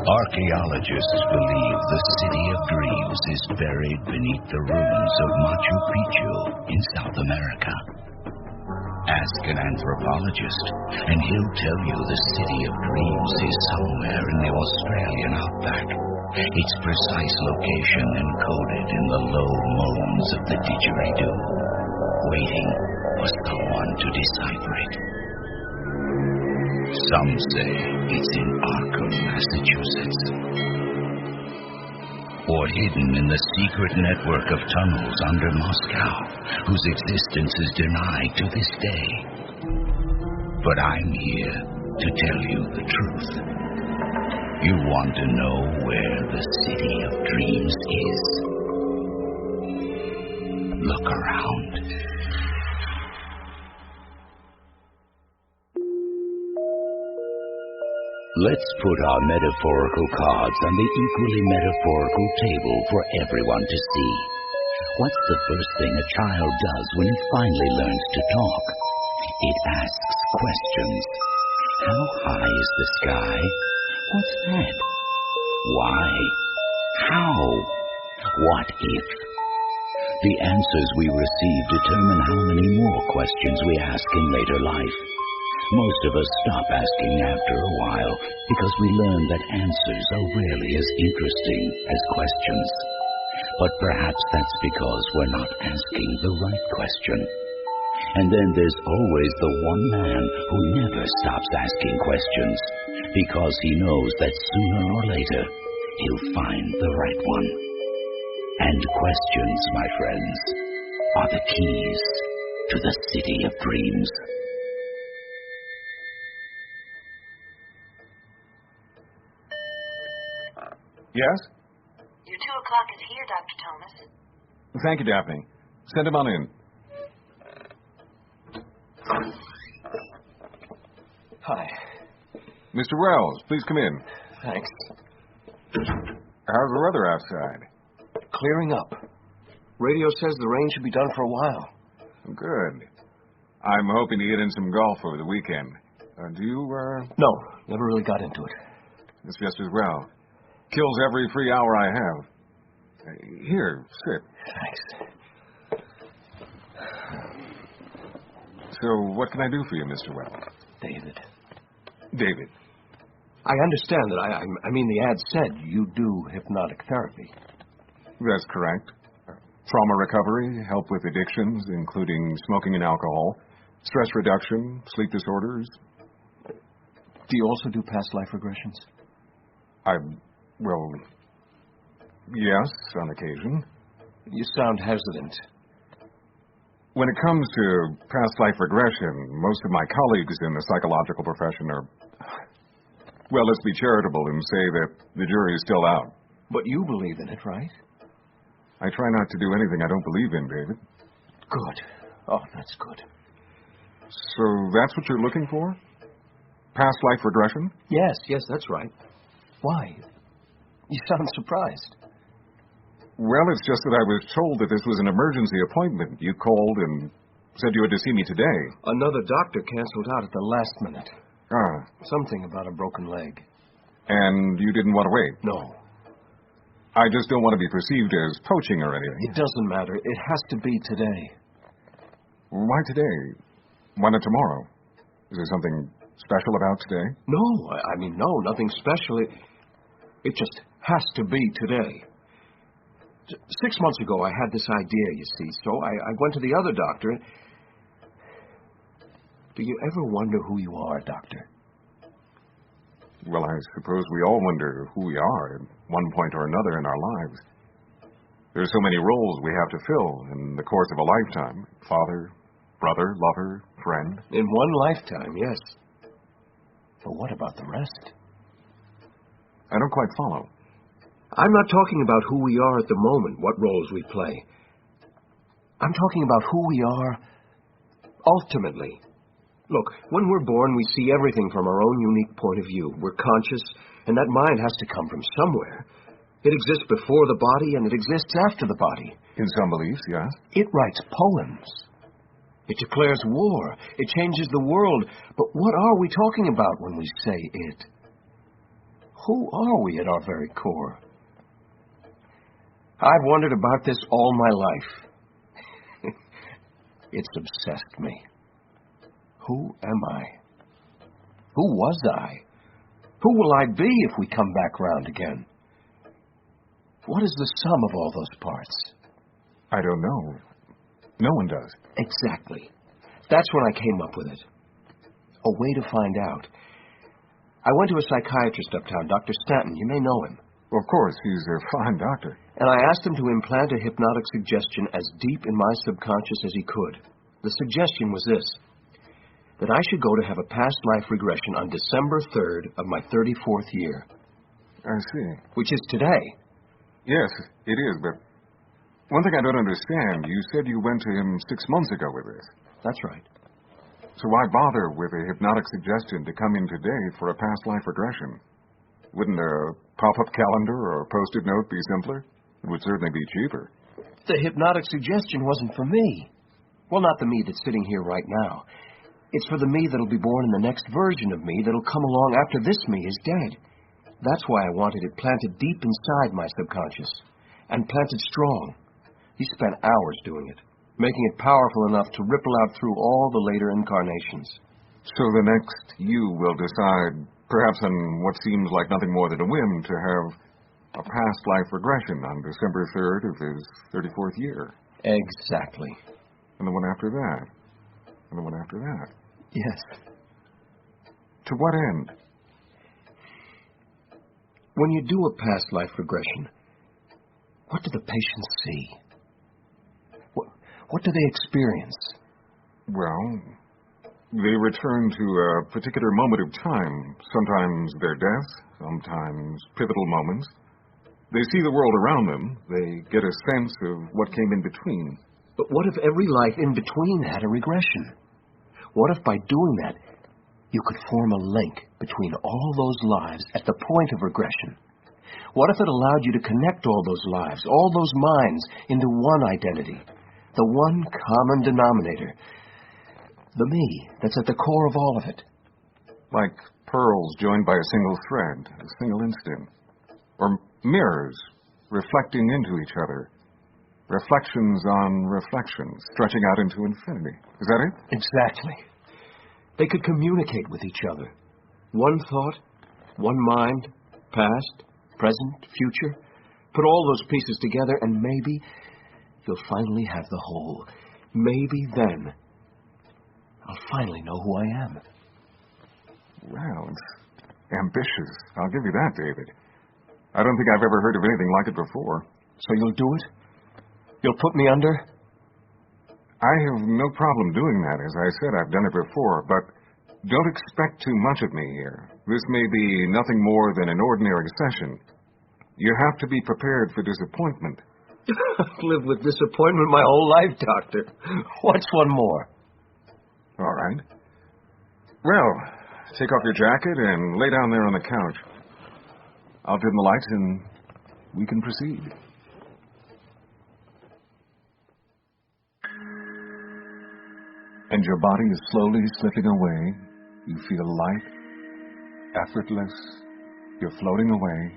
Archaeologists believe the City of Dreams is buried beneath the ruins of Machu Picchu in South America. Ask an anthropologist, and he'll tell you the City of Dreams is somewhere in the Australian outback, its precise location encoded in the low moans of the didgeridoo, waiting for someone to decipher it. Some say it's in Arkham, Massachusetts, or hidden in the secret network of tunnels under Moscow, whose existence is denied to this day. But I'm here to tell you the truth. You want to know where the City of Dreams is? Look around. Let's put our metaphorical cards on the equally metaphorical table for everyone to see. What's the first thing a child does when it finally learns to talk? It asks questions. How high is the sky? What's that? Why? How? What if? The answers we receive determine how many more questions we ask in later life. Most of us stop asking after a while because we learn that answers are rarely as interesting as questions. But perhaps that's because we're not asking the right question. And then there's always the one man who never stops asking questions because he knows that sooner or later he'll find the right one. And questions, my friends, are the keys to the City of Dreams. Yes? Your 2 o'clock is here, Dr. Thomas. Thank you, Daphne. Send him on in. Hi. Mr. Wells, please come in. Thanks. How's the weather outside? Clearing up. Radio says the rain should be done for a while. Good. I'm hoping to get in some golf over the weekend. Do you, No, never really got into it. It's just as well. Kills every free hour I have. Here, sit. Thanks. So, what can I do for you, Mr. Wells? David. David. I understand that. I mean, the ad said you do hypnotic therapy. That's correct. Trauma recovery, help with addictions, including smoking and alcohol, stress reduction, sleep disorders. Do you also do past life regressions? Well, yes, on occasion. You sound hesitant. When it comes to past life regression, most of my colleagues in the psychological profession are, well, let's be charitable and say that the jury is still out. But you believe in it, right? I try not to do anything I don't believe in, David. Good. Oh, that's good. So that's what you're looking for? Past life regression? Yes, that's right. Why? You sound surprised. Well, it's just that I was told that this was an emergency appointment. You called and said you had to see me today. Another doctor canceled out at the last minute. Ah. Something about a broken leg. And you didn't want to wait? No. I just don't want to be perceived as poaching or anything. It doesn't matter. It has to be today. Why today? Why not tomorrow? Is there something special about today? No, I mean, no, nothing special. It just has to be today. 6 months ago, I had this idea, you see, so I went to the other doctor. Do you ever wonder who you are, Doctor? Well, I suppose we all wonder who we are at one point or another in our lives. There are so many roles we have to fill in the course of a lifetime. Father, brother, lover, friend. In one lifetime, yes. But what about the rest? I don't quite follow. I'm not talking about who we are at the moment, what roles we play. I'm talking about who we are ultimately. Look, when we're born, we see everything from our own unique point of view. We're conscious, and that mind has to come from somewhere. It exists before the body and it exists after the body. In some beliefs, yes. It writes poems. It declares war. It changes the world. But what are we talking about when we say it? Who are we at our very core? I've wondered about this all my life. It's obsessed me. Who am I? Who was I? Who will I be if we come back round again? What is the sum of all those parts? I don't know. No one does. Exactly. That's when I came up with it. A way to find out. I went to a psychiatrist uptown, Dr. Stanton. You may know him. Of course, he's a fine doctor. And I asked him to implant a hypnotic suggestion as deep in my subconscious as he could. The suggestion was this: that I should go to have a past life regression on December 3rd of my 34th year. I see. Which is today. Yes, it is, but one thing I don't understand, you said you went to him 6 months ago with this. That's right. So why bother with a hypnotic suggestion to come in today for a past life regression? Wouldn't a pop-up calendar or a post-it note be simpler? It would certainly be cheaper. The hypnotic suggestion wasn't for me. Well, not the me that's sitting here right now. It's for the me that'll be born in the next version of me that'll come along after this me is dead. That's why I wanted it planted deep inside my subconscious. And planted strong. He spent hours doing it, making it powerful enough to ripple out through all the later incarnations. So the next you will decide, perhaps on what seems like nothing more than a whim, to have a past life regression on December 3rd of his 34th year. Exactly. And the one after that. And the one after that. Yes. To what end? When you do a past life regression, what do the patients see? What do they experience? Well, they return to a particular moment of time. Sometimes their death, sometimes pivotal moments. They see the world around them. They get a sense of what came in between. But what if every life in between had a regression? What if by doing that, you could form a link between all those lives at the point of regression? What if it allowed you to connect all those lives, all those minds, into one identity? The one common denominator. The me that's at the core of all of it. Like pearls joined by a single thread, a single instant. Or mirrors reflecting into each other. Reflections on reflections, stretching out into infinity. Is that it? Exactly. They could communicate with each other. One thought, one mind, past, present, future. Put all those pieces together and maybe you'll finally have the whole. Maybe then I'll finally know who I am. Well, it's ambitious. I'll give you that, David. I don't think I've ever heard of anything like it before. So you'll do it? You'll put me under? I have no problem doing that. As I said, I've done it before, but don't expect too much of me here. This may be nothing more than an ordinary session. You have to be prepared for disappointment. I've lived with disappointment my whole life, Doctor. What's one more? All right. Well, take off your jacket and lay down there on the couch. I'll dim the lights and we can proceed. And your body is slowly slipping away. You feel light, effortless. You're floating away.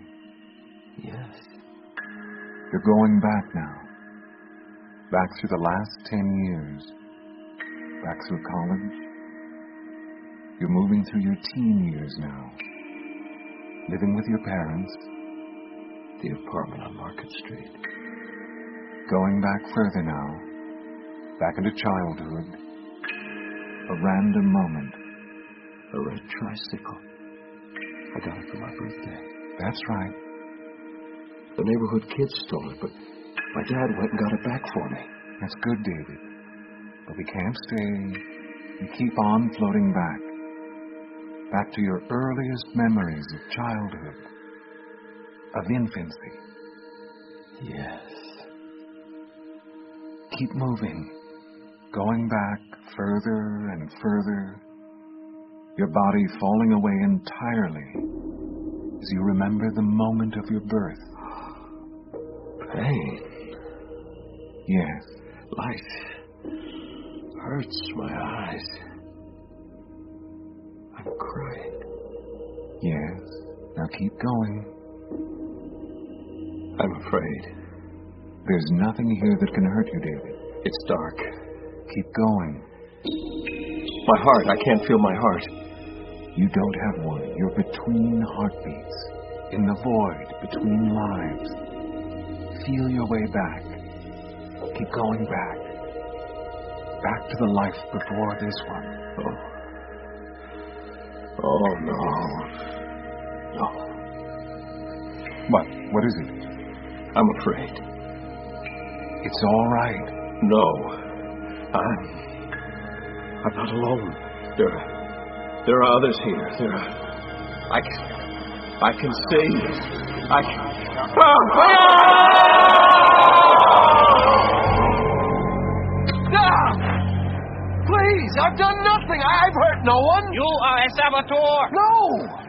Yes. You're going back now. Back through the last 10 years. Back through college. You're moving through your teen years now. Living with your parents. The apartment on Market Street. Going back further now. Back into childhood. A random moment. A red tricycle. I got it for my birthday. That's right. The neighborhood kids stole it, but my dad went and got it back for me. That's good, David. But we can't stay. You keep on floating back. Back to your earliest memories of childhood. Of infancy. Yes. Keep moving. Going back further and further. Your body falling away entirely as you remember the moment of your birth. Pain. Yes. Light. Hurts my eyes. I'm crying. Yes. Now keep going. I'm afraid. There's nothing here that can hurt you, David. It's dark. Keep going. My heart. I can't feel my heart. You don't have one. You're between heartbeats. In the void between lives. Feel your way back. Keep going back. Back to the life before this one. Oh, no. No. What is it? I'm afraid. It's all right. No. I'm not alone. There are others here. I can see. Please, I've done nothing. I've hurt no one. You are a saboteur. No.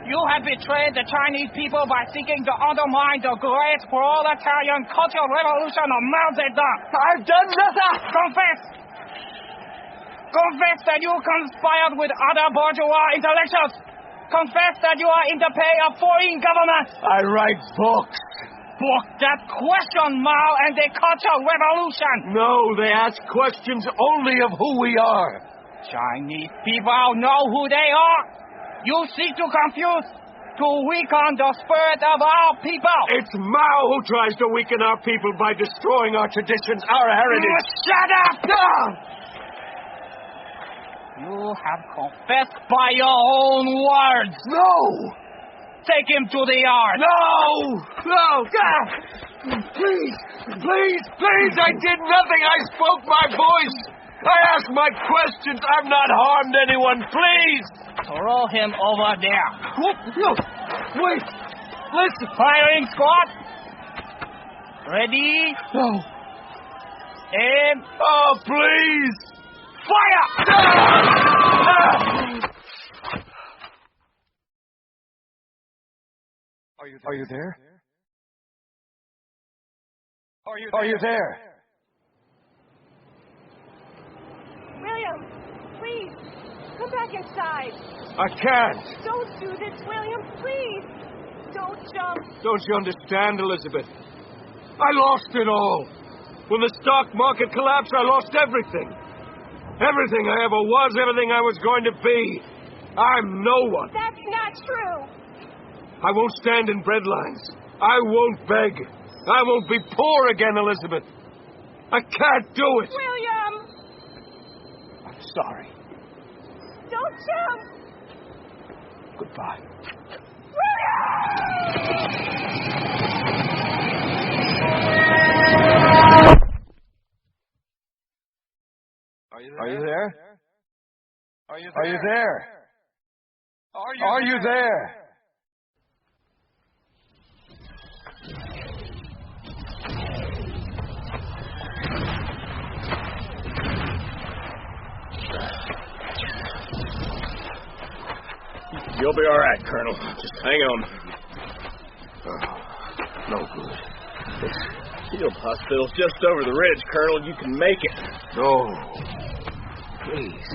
You have betrayed the Chinese people by seeking to undermine the great proletarian cultural revolution of Mao Zedong. I've done nothing. Confess! Confess that you conspired with other bourgeois intellectuals. Confess that you are in the pay of foreign governments. I write books. Books that question Mao and the cultural revolution. No, they ask questions only of who we are. Chinese people know who they are. You seek to confuse, to weaken the spirit of our people. It's Mao who tries to weaken our people by destroying our traditions, our heritage. Shut up! You have confessed by your own words. No! Take him to the yard. No! Please! I did nothing. I spoke my voice. I asked my questions. I've not harmed anyone. Please! Throw him over there. No! Wait! Listen! Firing squad. Ready? No! Aim. Oh, please! Fire! Are you there? Are you there? William, please, come back inside. I can't. Don't do this, William, please. Don't jump. Don't you understand, Elizabeth? I lost it all. When the stock market collapsed, I lost everything. Everything I ever was, everything I was going to be. I'm no one. That's not true. I won't stand in bread lines. I won't beg. I won't be poor again, Elizabeth. I can't do it. William! I'm sorry. Don't jump! Goodbye. Are you there? Are you there? Are you there? You'll be all right, Colonel. Just hang on. No good. This field hospital's just over the ridge, Colonel. You can make it. No. Please,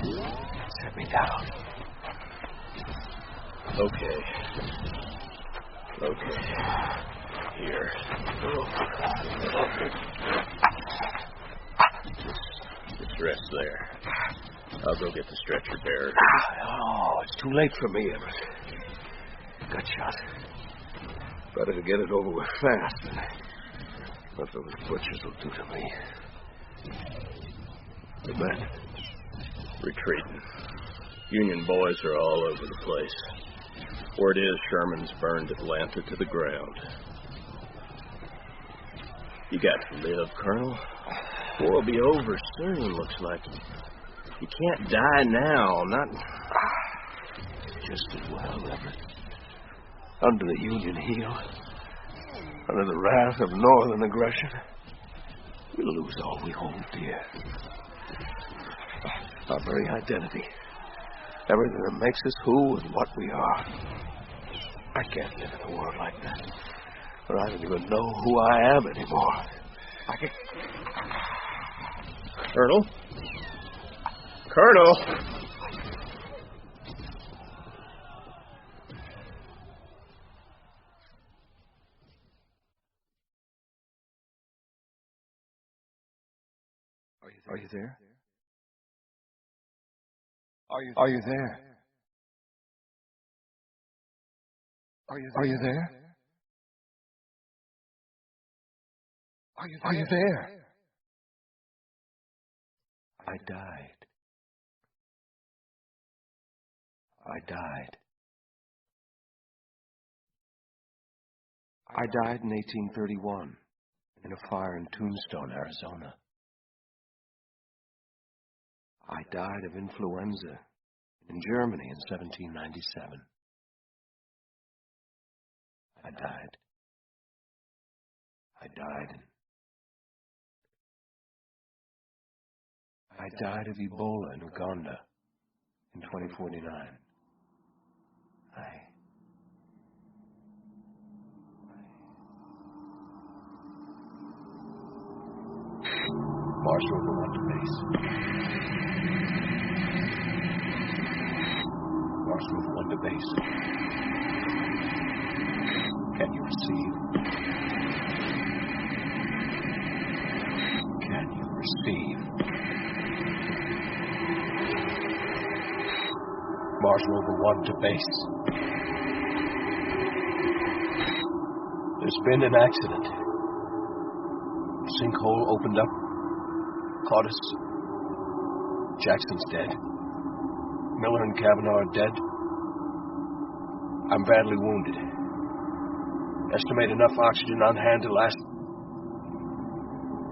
set me down. Okay. Here. Just rest there. I'll go get the stretcher bearer. Oh, it's too late for me, Everett. Got shot. Better to get it over with fast than what those butchers will do to me. The men retreating. Union boys are all over the place. Word is Sherman's burned Atlanta to the ground. You got to live, Colonel. War will be over soon, looks like. You can't die now, not... Just as well, Everett. Under the Union heel, under the wrath of Northern aggression, we'll lose all we hold dear. Our very identity. Everything that makes us who and what we are. I can't live in a world like that. But I don't even know who I am anymore. Colonel? Colonel! Are you there? Are you there? Are you there? Are you there? I died. I died. I died in 1831 in a fire in Tombstone, Arizona. I died of influenza in Germany in 1797. I died. I died of Ebola in Uganda in 2049. Mars Rover 1 to base. Mars Rover 1 to base. Can you receive? Can you receive? Mars Rover 1 to base. There's been an accident. Sinkhole opened up. Caught us. Jackson's dead. Miller and Kavanaugh are dead. I'm badly wounded. Estimate enough oxygen on hand to last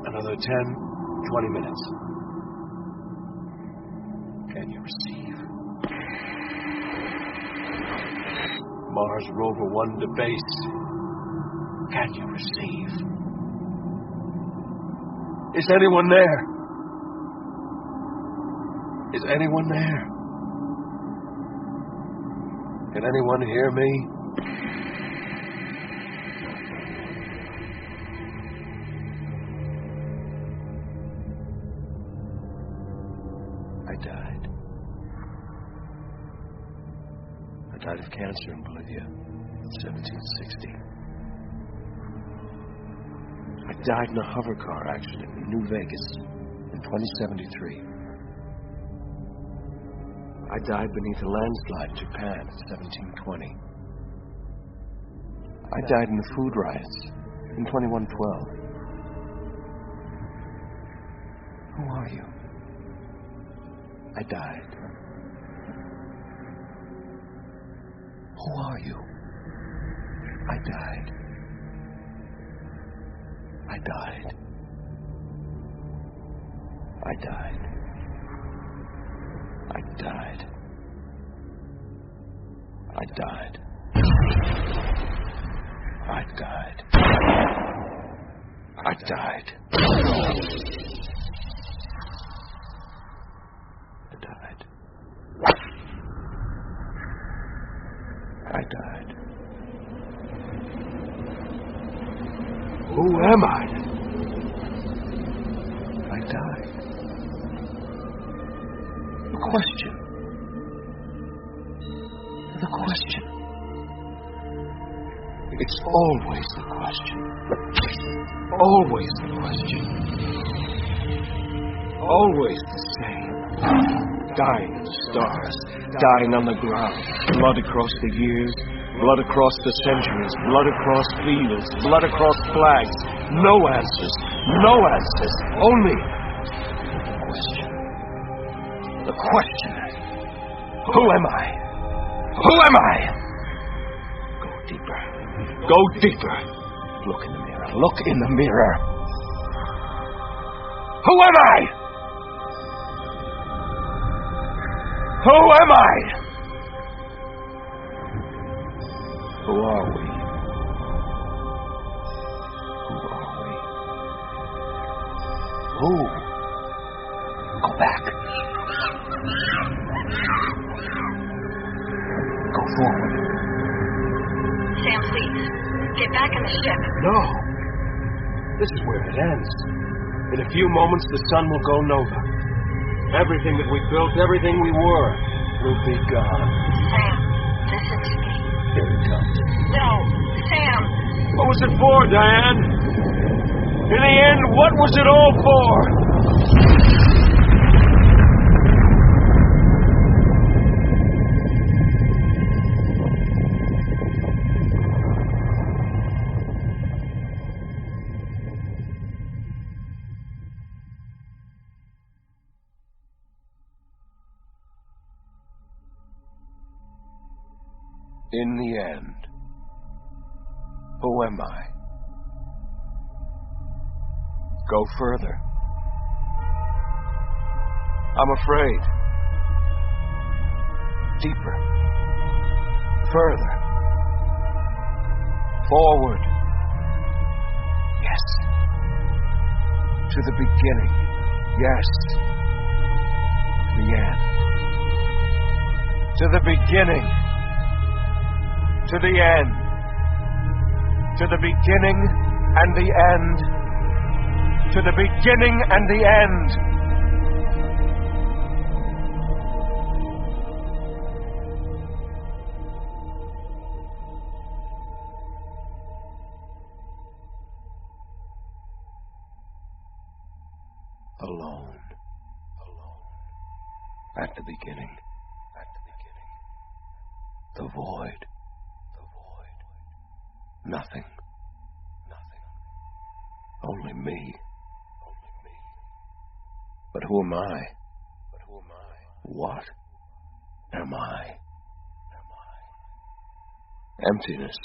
another 10, 20 minutes. Can you receive? Mars Rover 1 to base. Can you receive? Is anyone there? Is anyone there? Can anyone hear me? I died. I died of cancer in Bolivia in 1760. I died in a hover car accident in New Vegas in 2073. I died beneath a landslide in Japan in 1720. I died in the food riots in 2112. Who are you? I died. Who are you? I died. I died. I died. I died. I died. I died. I died. I died. I died. Who am I? I died. The question. The question. It's always the question. Always the question. Always the same. Dying in the stars. Dying on the ground. Blood across the years. Blood across the centuries. Blood across fields. Blood across flags. No answers. No answers. Only the question. The question. Who am I? Who am I? Go deeper. Go deeper. Look in the mirror. Look in the mirror. Who am I? Who am I? Who are we? Who are we? Who? Go back. Go forward. Sam, please. Get back in the ship. No. This is where it ends. In a few moments, the sun will go nova. Everything that we built, everything we were, will be gone. Sam, listen to me. Here it comes. No, Sam. What was it for, Diane? In the end, what was it all for? In the end, who am I? Go further. I'm afraid. Deeper. Further. Forward. Yes. To the beginning. Yes. The end. To the beginning. To the end. To the beginning and the end. To the beginning and the end. Alone. At the beginning. The void. Nothing. Only me. But who am I? What am I? Emptiness.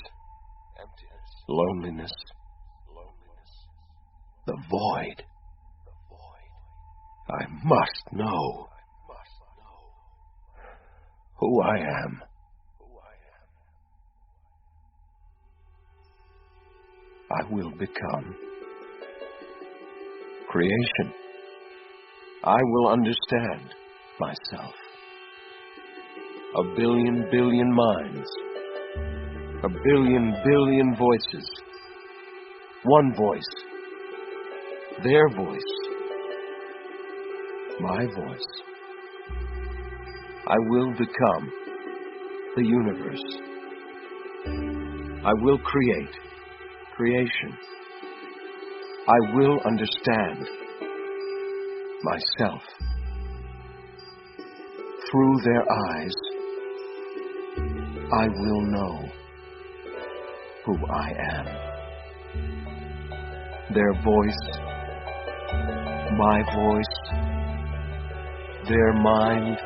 Loneliness. The void. I must know who I am. I will become creation. I will understand myself. A billion minds. A billion voices. One voice. Their voice. My voice. I will become the universe. I will create creation. I will understand myself. Through their eyes, I will know who I am. Their voice, my voice, their mind,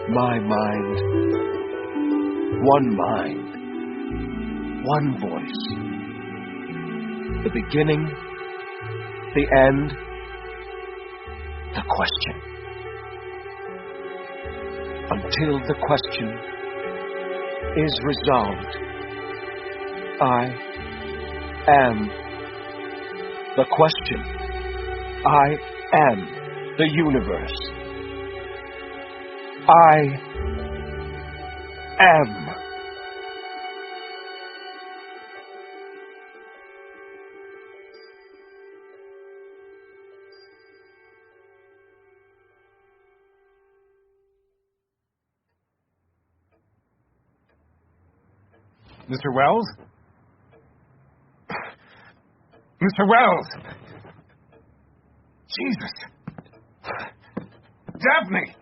my mind, one mind, one voice. The beginning, the end, the question. Until the question is resolved, I am the question. I am the universe. I am. Mr. Wells? Mr. Wells! Jesus! Daphne!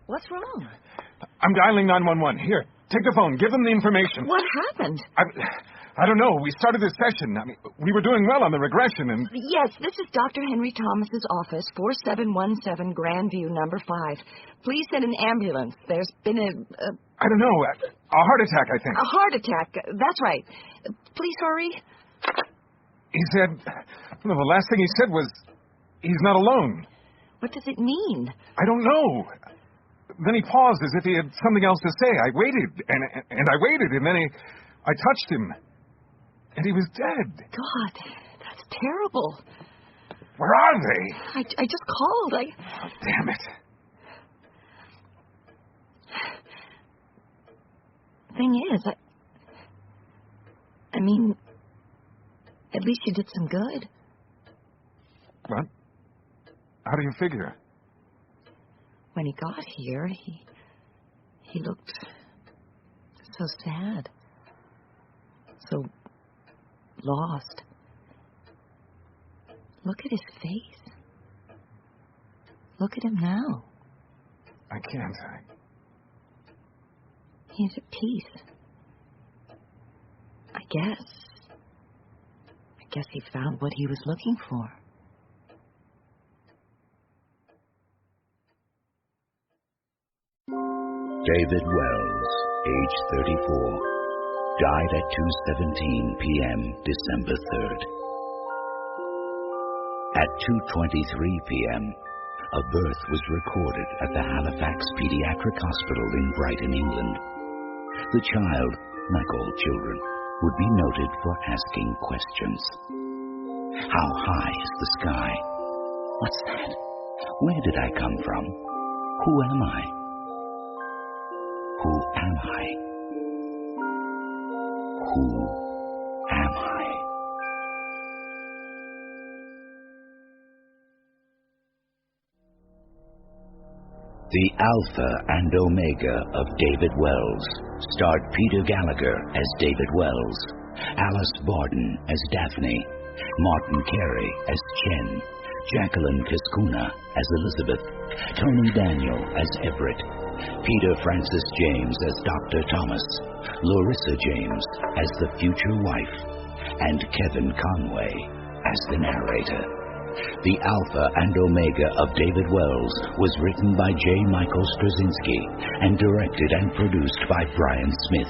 What's wrong? I'm dialing 911. Here, take the phone. Give them the information. What happened? I don't know. We started this session. I mean, we were doing well on the regression and... Yes, this is Dr. Henry Thomas's office, 4717 Grandview, number 5. Please send an ambulance. There's been a I don't know. A heart attack, I think. A heart attack. That's right. Please hurry. He said... Well, the last thing he said was... He's not alone. What does it mean? I don't know. Then he paused as if he had something else to say. I waited, and I waited, and then I touched him. And he was dead. God, that's terrible. Where are they? I just called. Oh, damn it. thing is, I mean, at least you did some good. What? How do you figure? When he got here, he looked so sad, so lost. Look at his face. Look at him now. I can't. He's at peace. I guess he found what he was looking for. David Wells, age 34, died at 2:17 p.m. December 3rd. At 2:23 p.m., a birth was recorded at the Halifax Pediatric Hospital in Brighton, England. The child, like all children, would be noted for asking questions. How high is the sky? What's that? Where did I come from? Who am I? Who am I? Who am I? The Alpha and Omega of David Wells starred Peter Gallagher as David Wells, Alice Barden as Daphne, Martin Carey as Chen, Jacqueline Cascuna as Elizabeth, Tony Daniel as Everett, Peter Francis James as Dr. Thomas, Larissa James as the future wife, and Kevin Conway as the narrator. The Alpha and Omega of David Wells was written by J. Michael Straczynski and directed and produced by Brian Smith,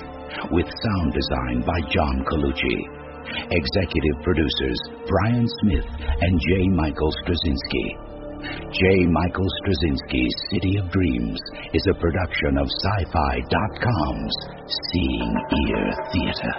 with sound design by John Colucci. Executive producers Brian Smith and J. Michael Straczynski. J. Michael Straczynski's City of Dreams is a production of Sci-Fi.com's Seeing Ear Theater.